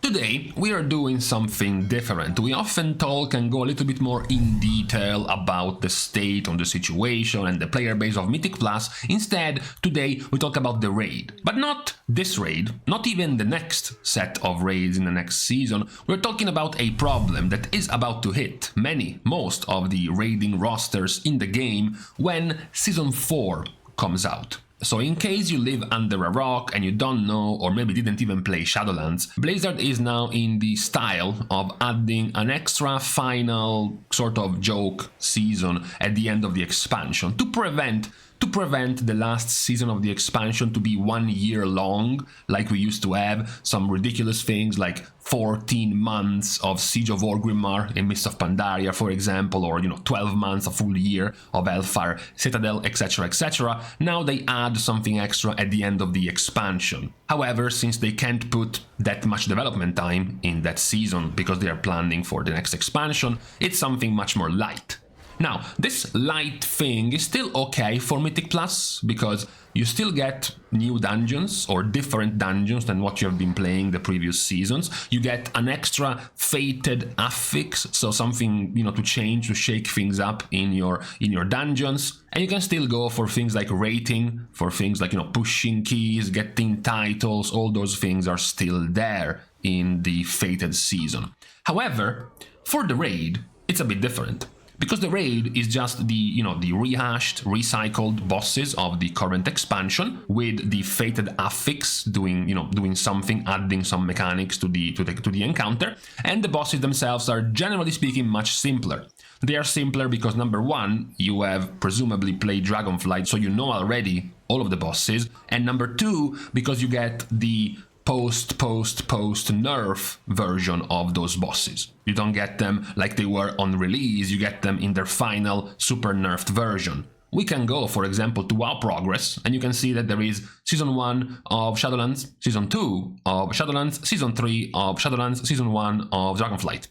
Today, we are doing something different. We often talk and go a little bit more in detail about the state of the situation and the player base of Mythic Plus. Instead, today we talk about the raid. But not this raid, not even the next set of raids in the next season. We're talking about a problem that is about to hit most of the raiding rosters in the game when Season 4 comes out. So in case you live under a rock and you don't know, or maybe didn't even play Shadowlands, Blizzard is now in the style of adding an extra final sort of joke season at the end of the expansion to prevent the last season of the expansion to be 1 year long, like we used to have some ridiculous things like 14 months of Siege of Orgrimmar in Mists of Pandaria, for example, or 12 months, a full year of Hellfire Citadel, etc, etc. Now they add something extra at the end of the expansion. However, since they can't put that much development time in that season because they are planning for the next expansion, it's something much more light. Now, this light thing is still okay for Mythic Plus, because you still get new dungeons, or different dungeons than what you have been playing the previous seasons. You get an extra fated affix, so something, to change, to shake things up in your dungeons. And you can still go for things like rating, for things like, pushing keys, getting titles, all those things are still there in the fated season. However, for the raid, it's a bit different. Because the raid is just the rehashed, recycled bosses of the current expansion, with the fated affix doing something, adding some mechanics to the encounter, and the bosses themselves are, generally speaking, much simpler. They are simpler because, number one, you have presumably played Dragonflight, so you know already all of the bosses, and number two, because you get the post nerf version of those bosses. You don't get them like they were on release, you get them in their final super nerfed version. We can go, for example, to WoW Progress, and you can see that there is Season 1 of Shadowlands, Season 2 of Shadowlands, Season 3 of Shadowlands, Season 1 of Dragonflight.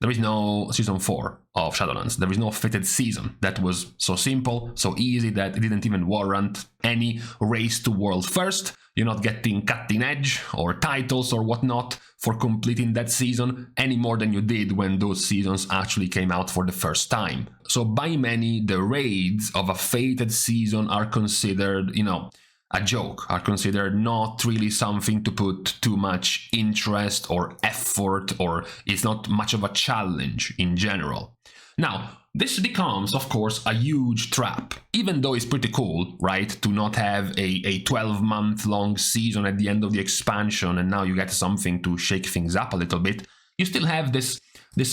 There is no Season 4 of Shadowlands. There is no fitted season. That was so simple, so easy that it didn't even warrant any race to world first. You're not getting cutting edge or titles or whatnot for completing that season any more than you did when those seasons actually came out for the first time. So by many, the raids of a fated season are considered, a joke, are considered not really something to put too much interest or effort, or it's not much of a challenge in general. Now, this becomes, of course, a huge trap. Even though it's pretty cool, right, to not have a 12-month-long season at the end of the expansion and now you get something to shake things up a little bit, you still have this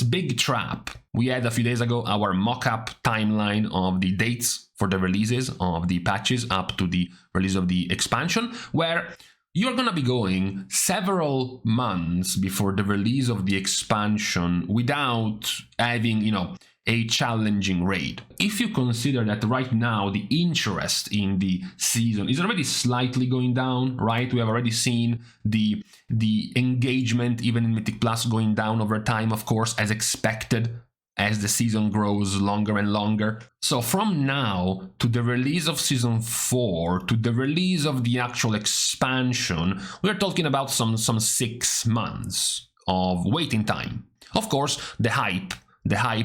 big trap. We had a few days ago our mock-up timeline of the dates for the releases of the patches up to the release of the expansion, where you're gonna be going several months before the release of the expansion without having, a challenging raid. If you consider that right now the interest in the season is already slightly going down, right? We have already seen the engagement even in Mythic Plus going down over time, of course, as expected, as the season grows longer and longer. So from now to the release of Season 4, to the release of the actual expansion, we're talking about some 6 months of waiting time. Of course, the hype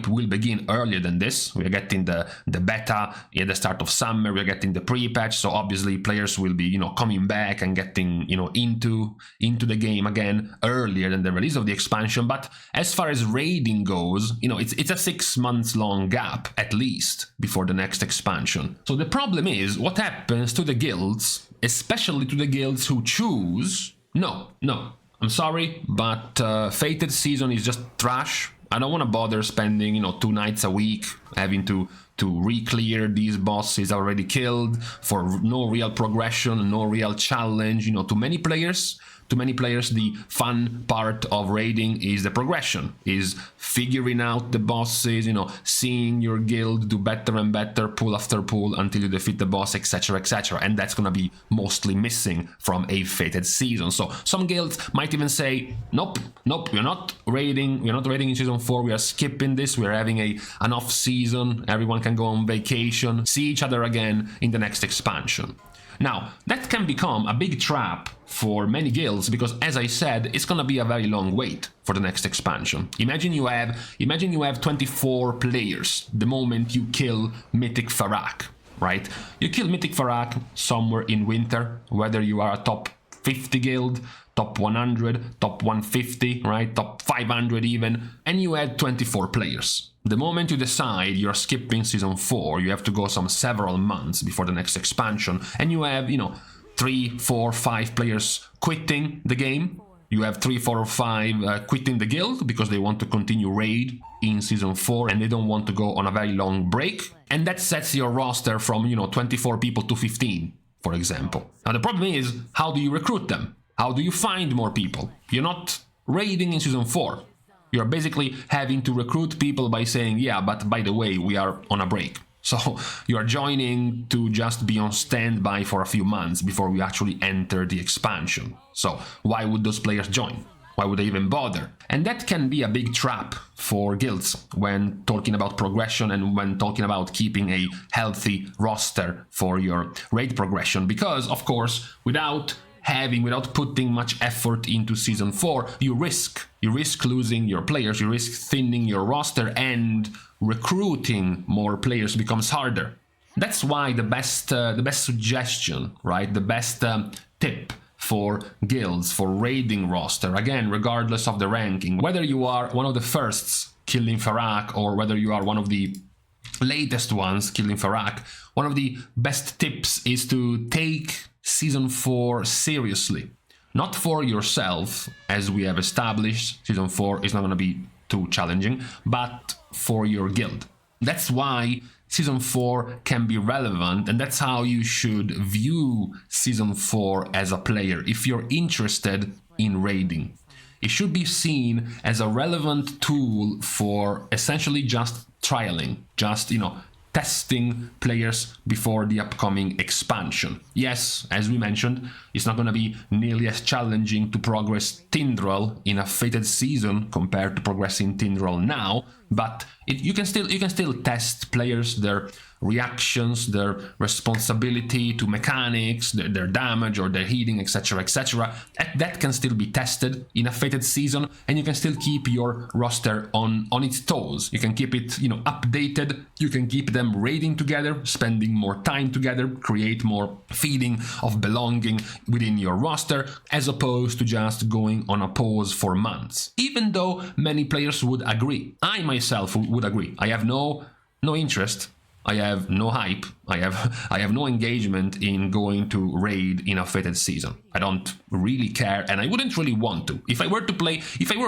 will begin earlier than this. We are getting the beta at the start of summer. We are getting the pre-patch, so obviously players will be, coming back and getting, into the game again earlier than the release of the expansion. But as far as raiding goes, it's a 6 months long gap at least before the next expansion. So the problem is, what happens to the guilds, especially to the guilds who choose? No, I'm sorry, but fated season is just trash. I don't want to bother spending, 2 nights a week having to re-clear these bosses already killed for no real progression, no real challenge. To many players, the fun part of raiding is the progression, is figuring out the bosses, seeing your guild do better and better, pull after pull until you defeat the boss, etc, etc. And that's gonna be mostly missing from a fated season. So some guilds might even say, nope, we're not raiding in Season 4, we are skipping this, we're having an off season, everyone can go on vacation, see each other again in the next expansion. Now, that can become a big trap for many guilds because, as I said, it's gonna be a very long wait for the next expansion. Imagine you have 24 players the moment you kill Mythic Farak, right? You kill Mythic Farak somewhere in winter, whether you are a top 50 guild, top 100, top 150, right? Top 500 even, and you add 24 players. The moment you decide you're skipping Season 4, you have to go several months before the next expansion, and you have, 3, 4, 5 players quitting the game. You have 3, 4, or 5 quitting the guild because they want to continue raid in Season 4 and they don't want to go on a very long break. And that sets your roster from, 24 people to 15, for example. Now the problem is, how do you recruit them? How do you find more people? You're not raiding in Season 4. You're basically having to recruit people by saying, yeah, but by the way, we are on a break. So you are joining to just be on standby for a few months before we actually enter the expansion. So why would those players join? Why would they even bother? And that can be a big trap for guilds when talking about progression and when talking about keeping a healthy roster for your raid progression. Because, of course, without putting much effort into Season 4, you risk losing your players, you risk thinning your roster, and recruiting more players becomes harder. That's why the best suggestion, right, the best tip for guilds, for raiding roster, again, regardless of the ranking, whether you are one of the firsts killing Farak or whether you are one of the latest ones killing Farak, one of the best tips is to take Season 4 seriously. Not for yourself, as we have established, Season 4 is not going to be too challenging, but for your guild. That's why Season 4 can be relevant, and that's how you should view Season 4 as a player if you're interested in raiding. It should be seen as a relevant tool for essentially just trialing, just, testing players before the upcoming expansion. Yes, as we mentioned, it's not going to be nearly as challenging to progress Tindral in a fated season compared to progressing Tindral now, but you can still test players, their reactions, their responsibility to mechanics, their damage or their healing, etc., etc. That can still be tested in a fated season, and you can still keep your roster on its toes. You can keep it, updated. You can keep them raiding together, spending more time together, create more feeling of belonging within your roster, as opposed to just going on a pause for months. Even though many players would agree, I myself would agree. I have no interest. I have no hype, I have no engagement in going to raid in a fated season. I don't really care, and I wouldn't really want to. If I were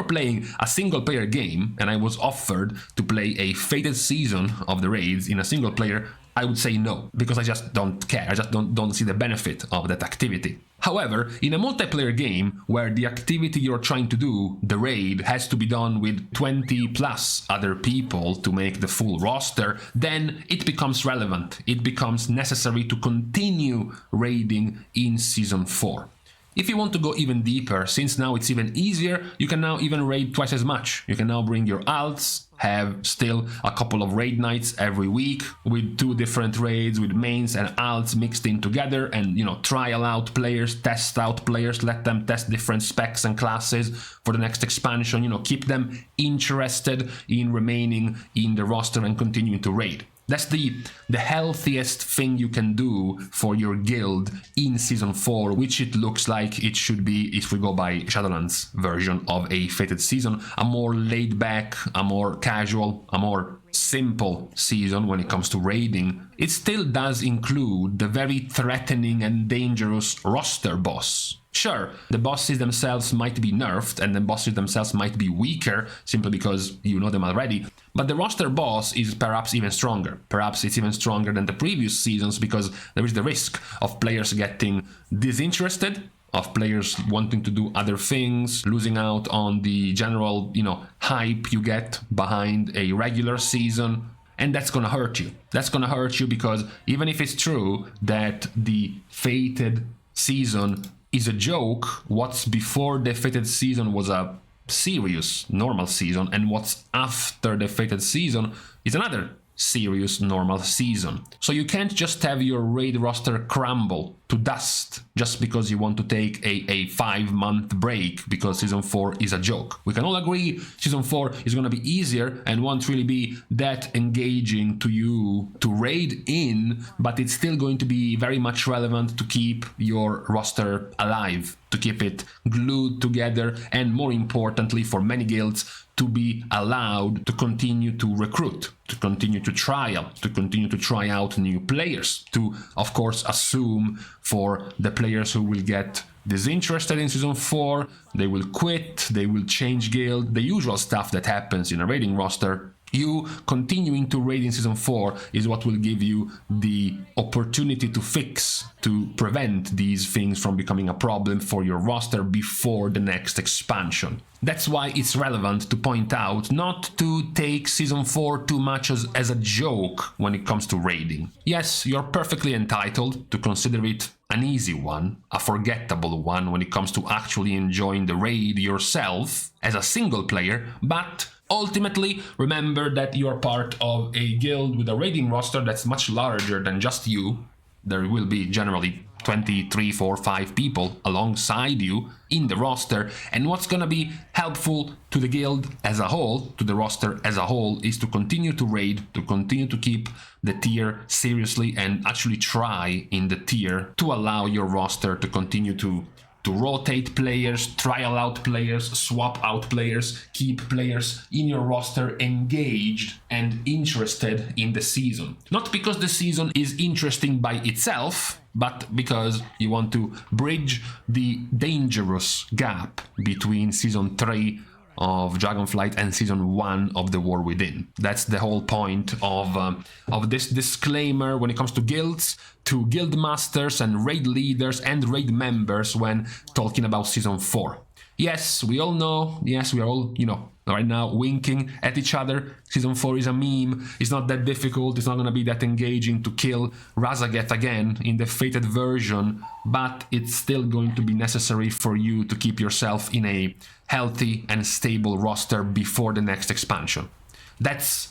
playing a single player game and I was offered to play a fated season of the raids in a single player, I would say no, because I just don't care. I just don't see the benefit of that activity. However, in a multiplayer game where the activity you're trying to do, the raid, has to be done with 20 plus other people to make the full roster, then it becomes relevant. It becomes necessary to continue raiding in Season 4. If you want to go even deeper, since now it's even easier, you can now even raid twice as much. You can now bring your alts, have still a couple of raid nights every week with 2 different raids with mains and alts mixed in together, and trial out players, test out players, let them test different specs and classes for the next expansion, keep them interested in remaining in the roster and continuing to raid. That's the healthiest thing you can do for your guild in Season 4, which it looks like it should be if we go by Shadowlands' version of a fated season. A more laid back, a more casual, a more simple season when it comes to raiding. It still does include the very threatening and dangerous roster boss. Sure, the bosses themselves might be nerfed and the bosses themselves might be weaker simply because you know them already, but the roster boss is perhaps even stronger. Perhaps it's even stronger than the previous seasons because there is the risk of players getting disinterested, of players wanting to do other things, losing out on the general, hype you get behind a regular season. And that's gonna hurt you. That's gonna hurt you because even if it's true that the fated season is a joke, what's before the fated season was a serious normal season, and what's after the fated season is another serious normal season. So you can't just have your raid roster crumble to dust just because you want to take a 5-month break because Season 4 is a joke. We can all agree Season 4 is going to be easier and won't really be that engaging to you to raid in, but it's still going to be very much relevant to keep your roster alive, to keep it glued together, and more importantly for many guilds, to be allowed to continue to recruit, to continue to trial, to continue to try out new players, to, of course, assume for the players who will get disinterested in Season 4, they will quit, they will change guild, the usual stuff that happens in a raiding roster. You continuing to raid in Season 4 is what will give you the opportunity to fix, to prevent these things from becoming a problem for your roster before the next expansion. That's why it's relevant to point out not to take Season 4 too much as a joke when it comes to raiding. Yes, you're perfectly entitled to consider it an easy one, a forgettable one when it comes to actually enjoying the raid yourself as a single player, but ultimately, remember that you are part of a guild with a raiding roster that's much larger than just you. There will be generally 20, 3, 4, 5 people alongside you in the roster, and what's gonna be helpful to the guild as a whole, to the roster as a whole, is to continue to raid, to continue to keep the tier seriously and actually try in the tier to allow your roster to continue to rotate players, trial out players, swap out players, keep players in your roster engaged and interested in the season. Not because the season is interesting by itself, but because you want to bridge the dangerous gap between Season 3 of Dragonflight and Season 1 of The War Within. That's the whole point of this disclaimer when it comes to guilds, to guild masters and raid leaders and raid members when talking about Season 4. Yes, we all know, yes, we are all, right now winking at each other. Season 4 is a meme, it's not that difficult, it's not gonna be that engaging to kill Razageth again in the fated version, but it's still going to be necessary for you to keep yourself in a healthy and stable roster before the next expansion. That's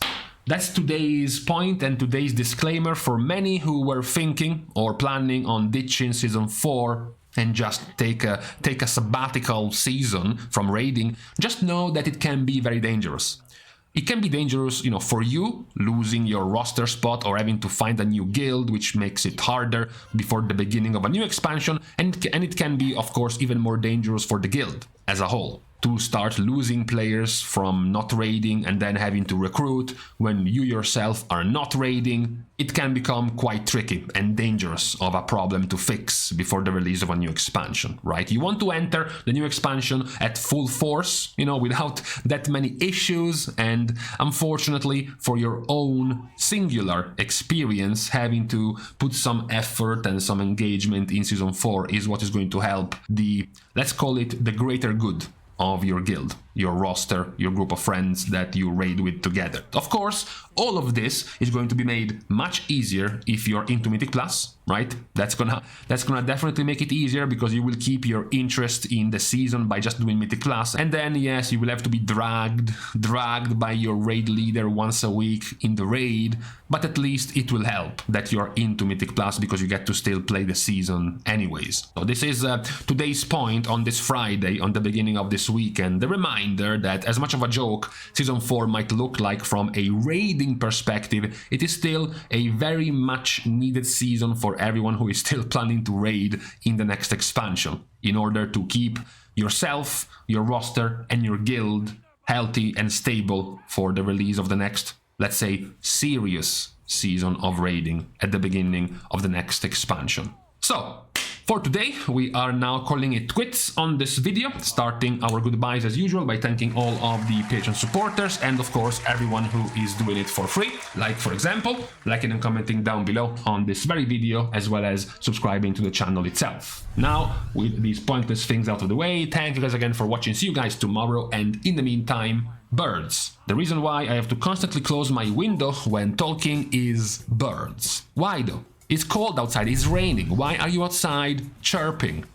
today's point and today's disclaimer for many who were thinking or planning on ditching Season 4 and just take a sabbatical season from raiding. Just know that it can be very dangerous. It can be dangerous, for you, losing your roster spot or having to find a new guild, which makes it harder before the beginning of a new expansion, and it can be, of course, even more dangerous for the guild as a whole, to start losing players from not raiding and then having to recruit when you yourself are not raiding. It can become quite tricky and dangerous of a problem to fix before the release of a new expansion, right? You want to enter the new expansion at full force, without that many issues, and unfortunately for your own singular experience, having to put some effort and some engagement in Season 4 is what is going to help let's call it the greater good of your guild, your roster, your group of friends that you raid with together. Of course, all of this is going to be made much easier if you're into Mythic Plus, right? That's gonna definitely make it easier because you will keep your interest in the season by just doing Mythic Plus, and then yes, you will have to be dragged by your raid leader once a week in the raid, but at least it will help that you're into Mythic Plus because you get to still play the season anyways. So this is today's point on this Friday, on the beginning of this weekend, the reminder that as much of a joke Season 4 might look like from a raiding perspective, it is still a very much needed season for everyone who is still planning to raid in the next expansion, in order to keep yourself, your roster, and your guild healthy and stable for the release of the next, let's say, serious season of raiding at the beginning of the next expansion. So, for today, we are now calling it quits on this video, starting our goodbyes as usual by thanking all of the Patreon supporters and of course everyone who is doing it for free, like for example, liking and commenting down below on this very video, as well as subscribing to the channel itself. Now, with these pointless things out of the way, thank you guys again for watching, see you guys tomorrow, and in the meantime, birds. The reason why I have to constantly close my window when talking is birds. Why though? It's cold outside, it's raining. Why are you outside chirping?